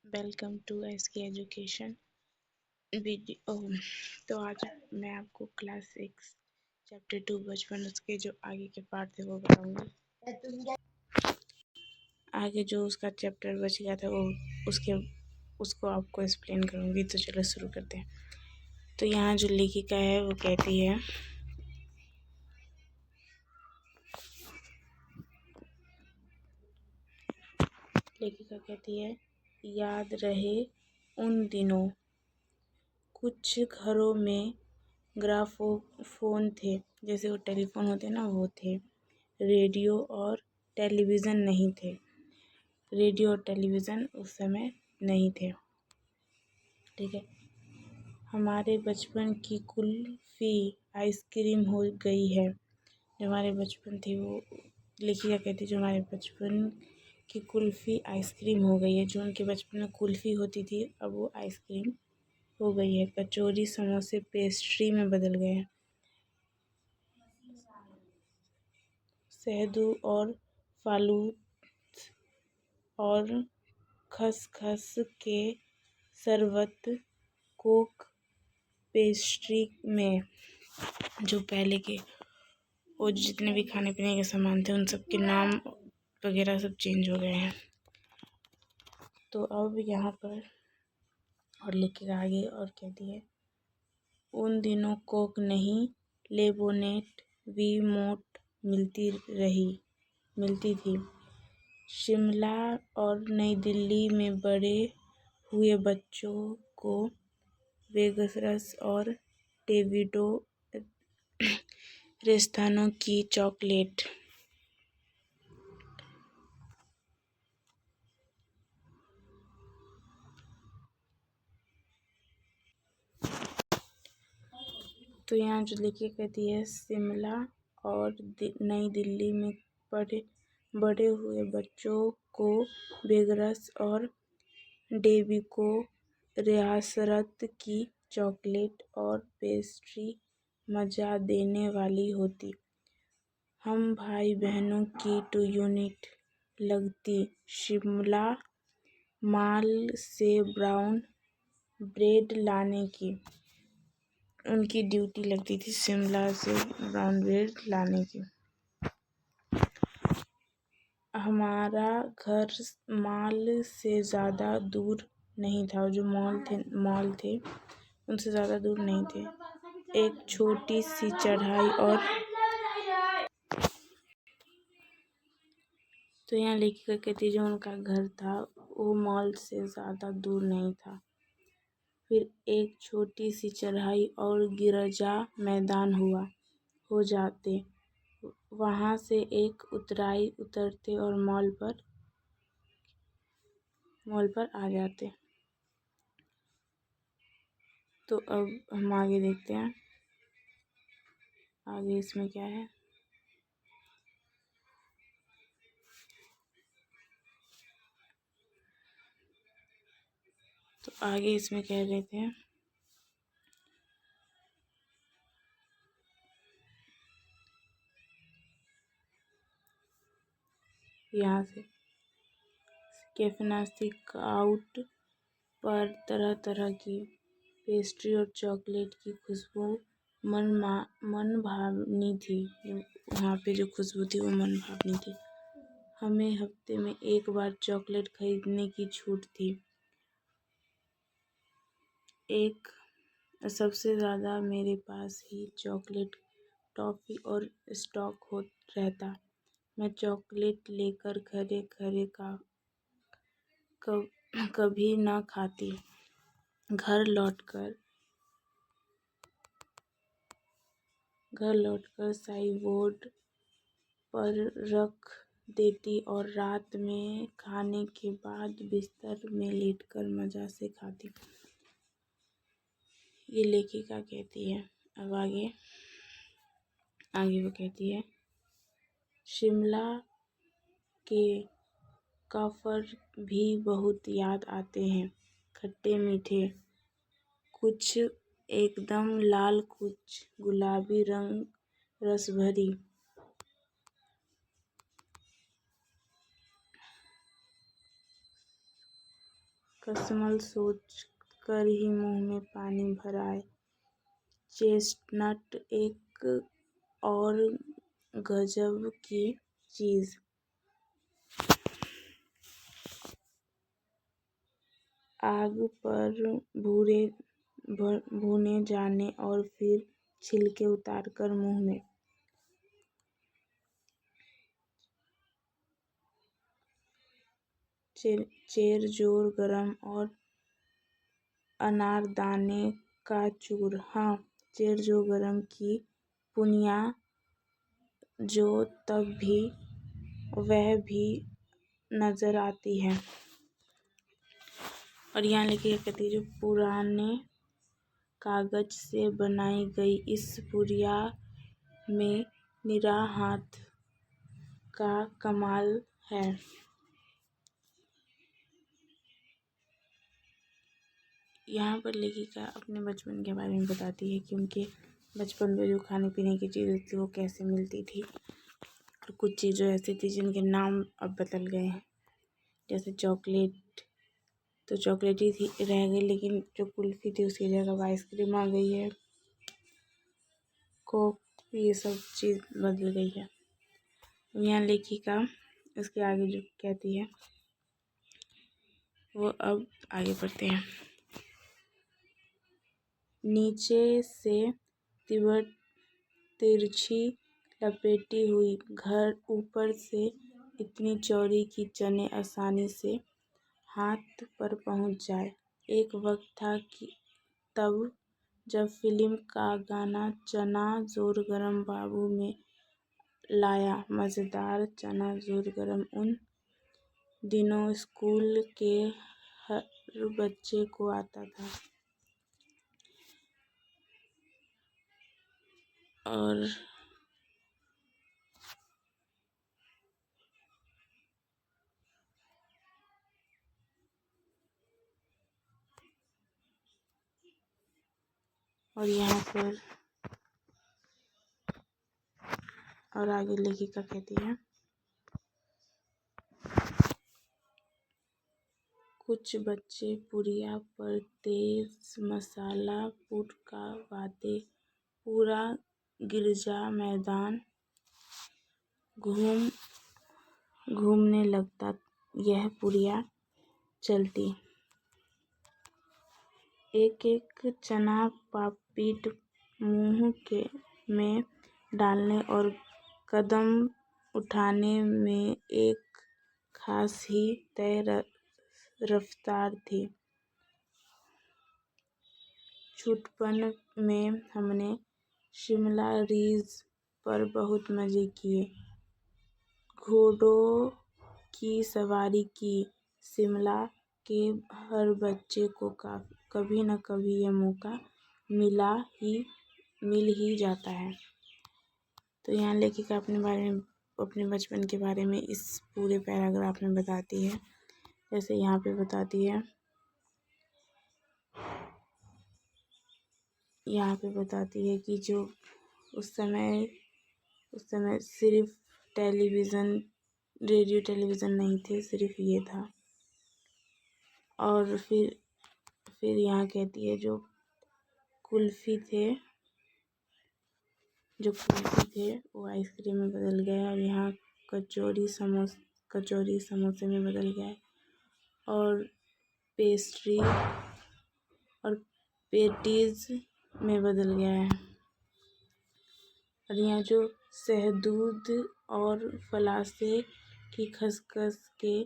Welcome to SK education video. तो आज मैं आपको क्लास 6 चैप्टर 2 बचपन उसके जो आगे के पार्ट थे वो बताऊंगी। आगे जो उसका चैप्टर बच गया था वो उसको आपको एक्सप्लेन करूंगी। तो चलो शुरू करते हैं। तो यहाँ जो लेखिका है वो कहती है, याद रहे उन दिनों कुछ घरों में ग्रामोफोन थे, जैसे वो टेलीफोन होते ना वो थे। रेडियो और टेलीविज़न नहीं थे। रेडियो और टेलीविज़न उस समय नहीं थे। ठीक है। हमारे बचपन की कुल्फ़ी आइसक्रीम हो गई है। जो हमारे बचपन थी वो लेखिका कहती, जो हमारे बचपन की कुल्फ़ी आइसक्रीम हो गई है। जो उनके बचपन में कुल्फ़ी होती थी अब वो आइसक्रीम हो गई है। कचौरी समोसे पेस्ट्री में बदल गए हैं। शहदू और फालूद और खसखस के शरबत कोक पेस्ट्री में, जो पहले के वो जितने भी खाने पीने के सामान थे उन सब के नाम वगैरह सब चेंज हो गए हैं। तो अब यहाँ पर और लिखेगा आगे और कहती है, उन दिनों कोक नहीं लेबोनेट वी मोट मिलती थी। शिमला और नई दिल्ली में बड़े हुए बच्चों को वेगस और डेविडो रेस्तानों की चॉकलेट तो यहाँ जो लिखी कहती है, शिमला और नई दिल्ली में बड़े हुए बच्चों को वेगस और डेविको रियासत की चॉकलेट और पेस्ट्री मजा देने वाली होती। हम भाई बहनों की 2 यूनिट लगती शिमला माल से ब्राउन ब्रेड लाने की। उनकी ड्यूटी लगती थी शिमला से ब्राउन ब्रेड लाने की। हमारा घर मॉल से ज़्यादा दूर नहीं था। जो मॉल थे उनसे ज़्यादा दूर नहीं थे। एक छोटी सी चढ़ाई और तो यहाँ लेखिका कहती, जो उनका घर था वो मॉल से ज़्यादा दूर नहीं था। फिर एक छोटी सी चढ़ाई और गिरजा मैदान हो जाते। वहाँ से एक उतरते और मॉल पर आ जाते। तो अब हम आगे देखते हैं, आगे इसमें क्या है। तो आगे इसमें कह रहे थे, यहाँ से कैफे नास्तिक आउट पर तरह तरह की पेस्ट्री और चॉकलेट की खुशबू मन भावनी थी। वहाँ पे जो खुशबू थी वो मन भावनी थी। हमें हफ्ते में एक बार चॉकलेट खरीदने की छूट थी। सबसे ज़्यादा मेरे पास ही चॉकलेट टॉफ़ी और स्टॉक रहता। मैं चॉकलेट लेकर घरे कभी ना खाती। घर लौटकर साइडबोर्ड पर रख देती और रात में खाने के बाद बिस्तर में लेटकर मज़ा से खाती। ये लेखिका कहती है। अब आगे वो कहती है, शिमला के काफर भी बहुत याद आते हैं। खट्टे मीठे, कुछ एकदम लाल, कुछ गुलाबी रस भरी। कस्मल सोच कर ही मुंह में पानी भर आए। चेस्टनट एक और गजब की चीज। आग पर भुने जाने और फिर छिलके उतारकर मुंह में चेर जोर गरम और अनारदाने का चूर। हाँ, चेर जो गरम की पुनिया जो तब भी वह भी नजर आती है। और यहाँ लिखी कहती है जो पुराने कागज से बनाई गई इस पुड़िया में निरा हाथ का कमाल है। यहाँ पर लेखिका अपने बचपन के बारे में बताती है कि उनके बचपन में जो खाने पीने की चीज़ें थी वो कैसे मिलती थी। और कुछ चीज़ें ऐसी थी जिनके नाम अब बदल गए हैं, जैसे चॉकलेट तो चॉकलेट ही थी रह गई, लेकिन जो कुल्फ़ी थी उसकी जगह अब आइसक्रीम आ गई है। कोक, ये सब चीज़ बदल गई है। यहाँ लेखिका इसके आगे जो कहती है वो अब आगे बढ़ते हैं। नीचे से तिरछी लपेटी हुई घर ऊपर से इतनी चौड़ी कि चने आसानी से हाथ पर पहुंच जाए। एक वक्त था कि तब जब फिल्म का गाना चना जोर गरम बाबू में लाया मज़ेदार चना जोर गरम उन दिनों स्कूल के हर बच्चे को आता था। और यहाँ पर और आगे लेखिका कहती है कुछ बच्चे पुड़िया पर तेज मसाला वादे पूरा गिरजा मैदान घूमने लगता। यह पुड़िया चलती एक एक चना पापीट मुंह में डालने और कदम उठाने में एक खास ही तय रफ्तार थी। छुटपन में हमने शिमला रिज पर बहुत मजे किए, घोड़ों की सवारी की। शिमला के हर बच्चे को कभी न कभी यह मौका मिल ही जाता है। तो यहाँ लेखिका अपने बचपन के बारे में इस पूरे पैराग्राफ में बताती है। जैसे यहाँ पे बताती है कि जो उस समय सिर्फ रेडियो टेलीविज़न नहीं थे, सिर्फ ये था। और फिर यहाँ कहती है जो कुल्फ़ी थे वो आइसक्रीम में बदल गए, और यहाँ कचौरी समोसे में बदल गए, और पेस्ट्री और पेटीज में बदल गया है। और यहाँ जो शहदूद और फलासे की खसखस के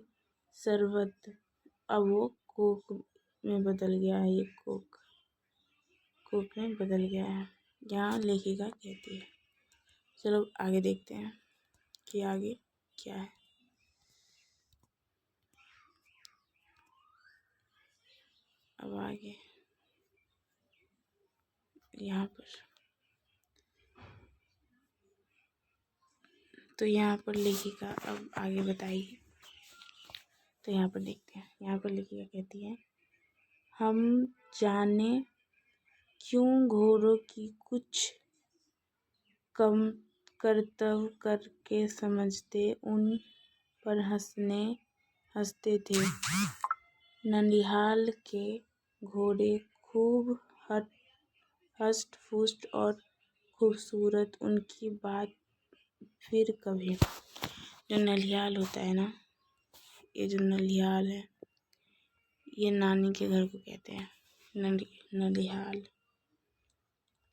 शरबत अब वो कोक में बदल गया है। ये कोक में बदल गया है, यहाँ लेखिका कहती है। चलो आगे देखते हैं कि आगे क्या है। अब आगे यहाँ पर लेखिका अब आगे बताइए। तो यहाँ पर देखते हैं। यहाँ पर लेखिका कहती है हम जाने क्यों घोड़ों की कुछ कम करतब करके समझते उन पर हंसते थे। ननिहाल के घोड़े खूब हष्ट पुष्ट और खूबसूरत, उनकी बात फिर कभी। जो ननिहाल होता है ना, ये जो ननिहाल है, ये नानी के घर को कहते हैं ननिहाल।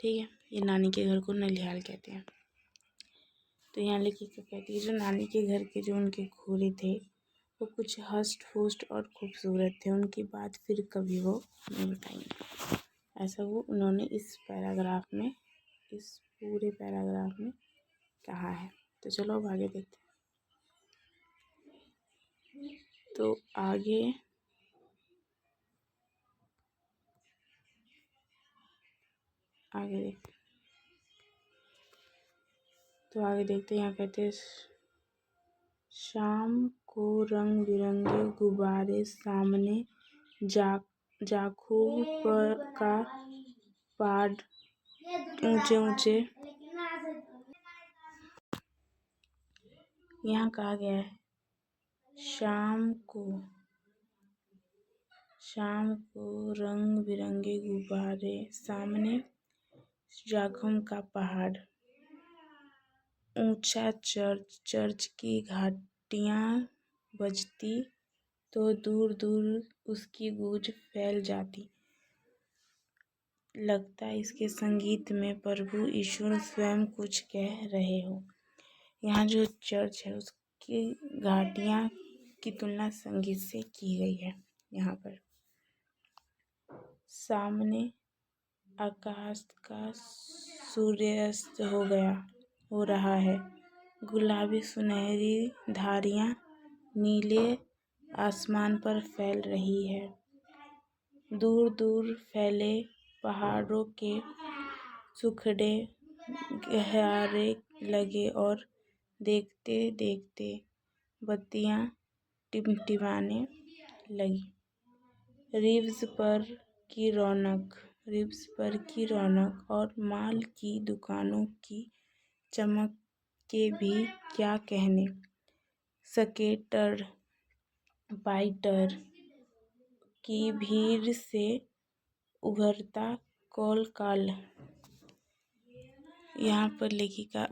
ठीक है, ये नानी के घर को ननिहाल कहते हैं। तो यहाँ लेखिका कहती है जो नानी के घर के जो उनके घोड़े थे वो कुछ हष्ट पुष्ट और खूबसूरत थे, उनकी बात फिर कभी वो नहीं बताएंगे। ऐसा वो उन्होंने इस पूरे पैराग्राफ में कहा है। तो चलो अब आगे देखते हैं। तो आगे देखते हैं। यहाँ कहते हैं शाम को रंग बिरंगे गुब्बारे सामने जाखू का पहाड़ ऊंचे ऊंचे। यहाँ कहा गया है शाम को रंग बिरंगे गुब्बारे सामने जाखम का पहाड़ ऊंचा चर्च की घंटियां बजती तो दूर दूर उसकी गूंज फैल जाती। लगता इसके संगीत में प्रभु ईश्वर स्वयं कुछ कह रहे हो। यहाँ जो चर्च है उसकी घंटियां की तुलना संगीत से की गई है। यहाँ पर सामने आकाश का सूर्यास्त हो रहा है। गुलाबी सुनहरी धारियां नीले आसमान पर फैल रही है। दूर दूर फैले पहाड़ों के सुखड़े गहरे लगे और देखते देखते बत्तियां टिमटिमाने लगी। रिब्स पर की रौनक और माल की दुकानों की चमक के भी क्या कहने। स्केटर बाइटर की भीड़ से उभरता कोलकाल। यहाँ पर लेखिका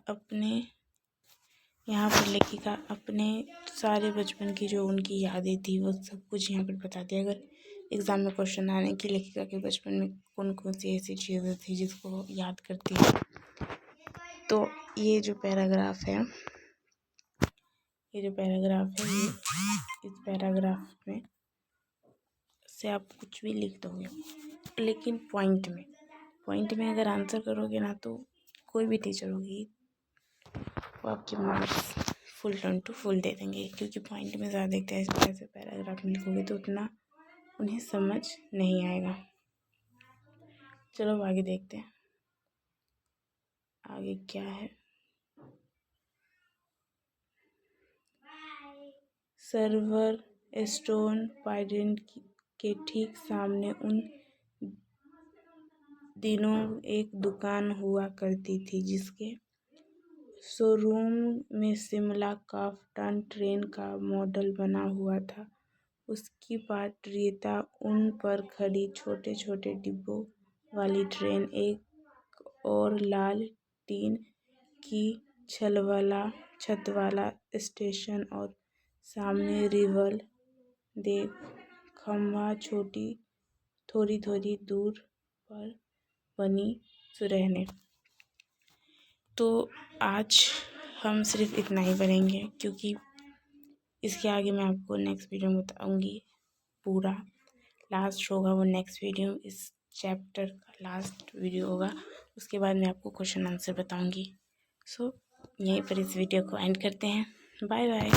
अपने सारे बचपन की जो उनकी यादें थी वो सब कुछ यहाँ पर बताती है। अगर एग्ज़ाम में क्वेश्चन आने की लेखिका के बचपन में कौन कौन सी ऐसी चीज़ें थी जिसको वो याद करती है, तो ये जो पैराग्राफ है इस पैराग्राफ में से आप कुछ भी लिख दोगे, लेकिन पॉइंट में अगर आंसर करोगे ना तो कोई भी टीचर होगी वो आपके marks full turn to full दे देंगे, क्योंकि पॉइंट में ज़्यादा देखते हैं। ऐसे पैराग्राफ में लिखोगे तो उतना उन्हें समझ नहीं आएगा। चलो आगे देखते हैं आगे क्या है। सर्वर स्टोन पाइडेंट के ठीक सामने उन दिनों एक दुकान हुआ करती थी जिसके शोरूम में शिमला काफ्टन ट्रेन का मॉडल बना हुआ था। उसकी पटरियाँ, उन पर खड़ी छोटे छोटे डिब्बों वाली ट्रेन, एक और लाल टीन की छत वाला स्टेशन और सामने रिवर देख खंभा थोड़ी थोड़ी दूर पर बनी सुरहने। तो आज हम सिर्फ इतना ही पढ़ेंगे, क्योंकि इसके आगे मैं आपको नेक्स्ट वीडियो में बताऊंगी। पूरा लास्ट होगा वो नेक्स्ट वीडियो, इस चैप्टर का लास्ट वीडियो होगा। उसके बाद मैं आपको क्वेश्चन आंसर बताऊंगी। सो यहीं पर इस वीडियो को एंड करते हैं। Bye bye.